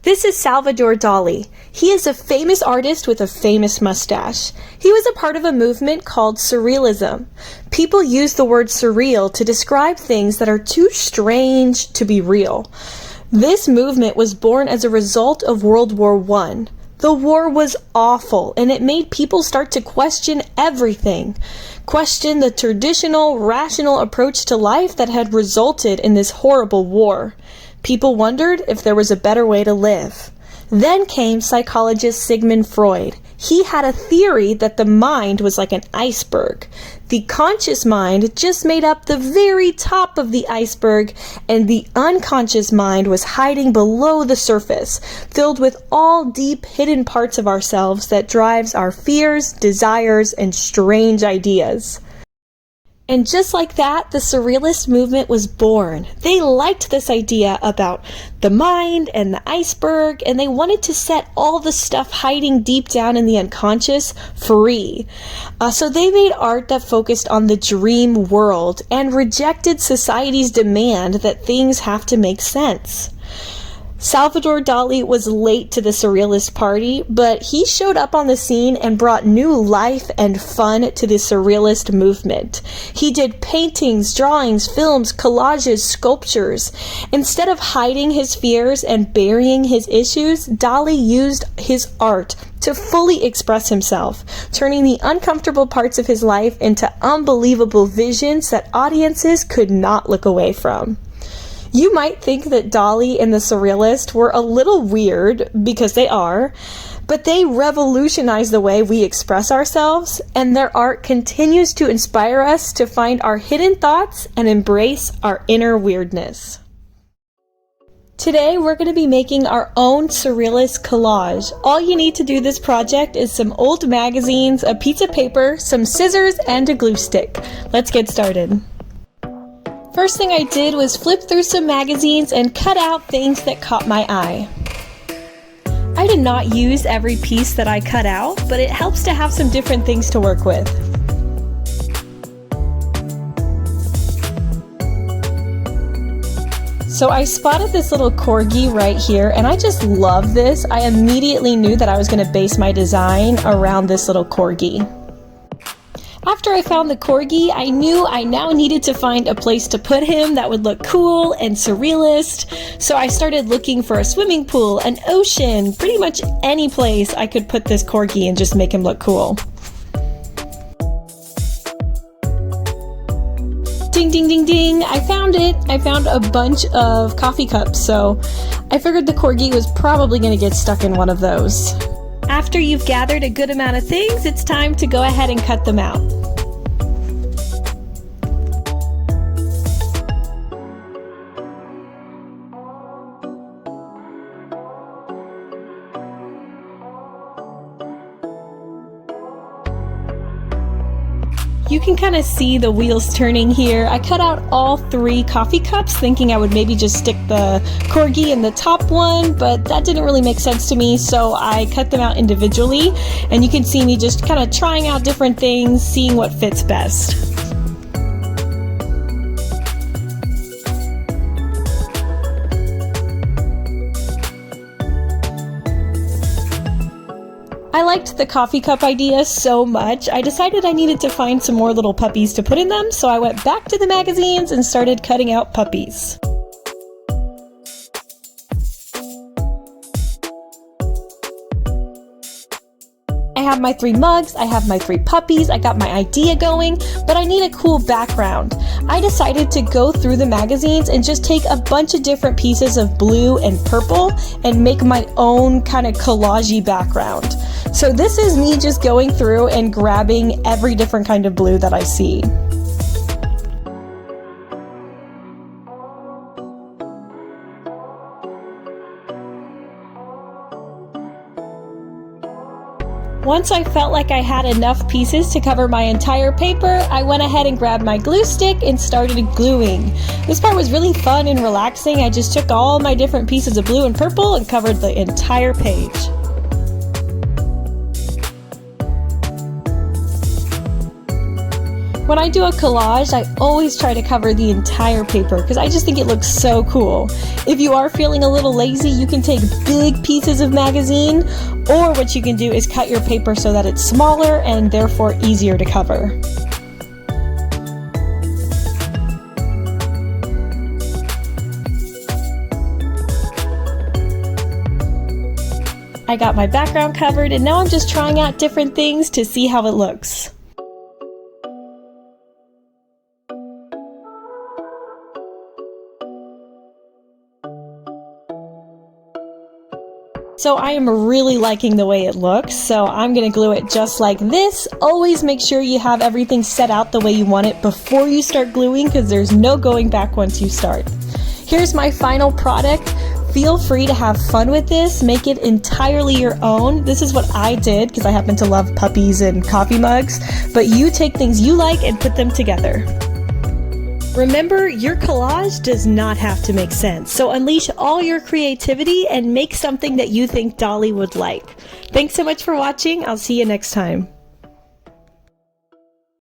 This is Salvador Dali. He is a famous artist with a famous mustache. He was a part of a movement called Surrealism. People use the word surreal to describe things that are too strange to be real. This movement was born as a result of World War I. The war was awful, and it made people start to question everything. Question the traditional, rational approach to life that had resulted in this horrible war. People wondered if there was a better way to live. Then came psychologist Sigmund Freud. He had a theory that the mind was like an iceberg. The conscious mind just made up the very top of the iceberg, and the unconscious mind was hiding below the surface, filled with all deep hidden parts of ourselves that drives our fears, desires, and strange ideas. And just like that, the Surrealist movement was born. They liked this idea about the mind and the iceberg, and they wanted to set all the stuff hiding deep down in the unconscious free. So they made art that focused on the dream world and rejected society's demand that things have to make sense. Salvador Dali was late to the Surrealist party, but he showed up on the scene and brought new life and fun to the Surrealist movement. He did paintings, drawings, films, collages, sculptures. Instead of hiding his fears and burying his issues, Dali used his art to fully express himself, turning the uncomfortable parts of his life into unbelievable visions that audiences could not look away from. You might think that Dali and the Surrealists were a little weird, because they are, but they revolutionized the way we express ourselves, and their art continues to inspire us to find our hidden thoughts and embrace our inner weirdness. Today, we're going to be making our own Surrealist collage. All you need to do this project is some old magazines, a piece of paper, some scissors, and a glue stick. Let's get started. First thing I did was flip through some magazines and cut out things that caught my eye. I did not use every piece that I cut out, but it helps to have some different things to work with. So I spotted this little corgi right here, and I just love this. I immediately knew that I was going to base my design around this little corgi. After I found the corgi, I knew I now needed to find a place to put him that would look cool and surrealist. So I started looking for a swimming pool, an ocean, pretty much any place I could put this corgi and just make him look cool. Ding, ding, ding, ding. I found it. I found a bunch of coffee cups, so I figured the corgi was probably going to get stuck in one of those. After you've gathered a good amount of things, it's time to go ahead and cut them out. You can kind of see the wheels turning here. I cut out all 3 coffee cups, thinking I would maybe just stick the corgi in the top one, but that didn't really make sense to me, so I cut them out individually, and you can see me just kind of trying out different things, seeing what fits best. I liked the coffee cup idea so much, I decided I needed to find some more little puppies to put in them, so I went back to the magazines and started cutting out puppies. I have my 3 mugs, I have my 3 puppies, I got my idea going, but I need a cool background. I decided to go through the magazines and just take a bunch of different pieces of blue and purple and make my own kind of collage-y background. So this is me just going through and grabbing every different kind of blue that I see. Once I felt like I had enough pieces to cover my entire paper, I went ahead and grabbed my glue stick and started gluing. This part was really fun and relaxing. I just took all my different pieces of blue and purple and covered the entire page. When I do a collage, I always try to cover the entire paper because I just think it looks so cool. If you are feeling a little lazy, you can take big pieces of magazine, or what you can do is cut your paper so that it's smaller and therefore easier to cover. I got my background covered, and now I'm just trying out different things to see how it looks. So I am really liking the way it looks, so I'm going to glue it just like this. Always make sure you have everything set out the way you want it before you start gluing, because there's no going back once you start. Here's my final product. Feel free to have fun with this, make it entirely your own. This is what I did because I happen to love puppies and coffee mugs, but you take things you like and put them together. Remember, your collage does not have to make sense, so unleash all your creativity and make something that you think Dali would like. Thanks so much for watching. I'll see you next time.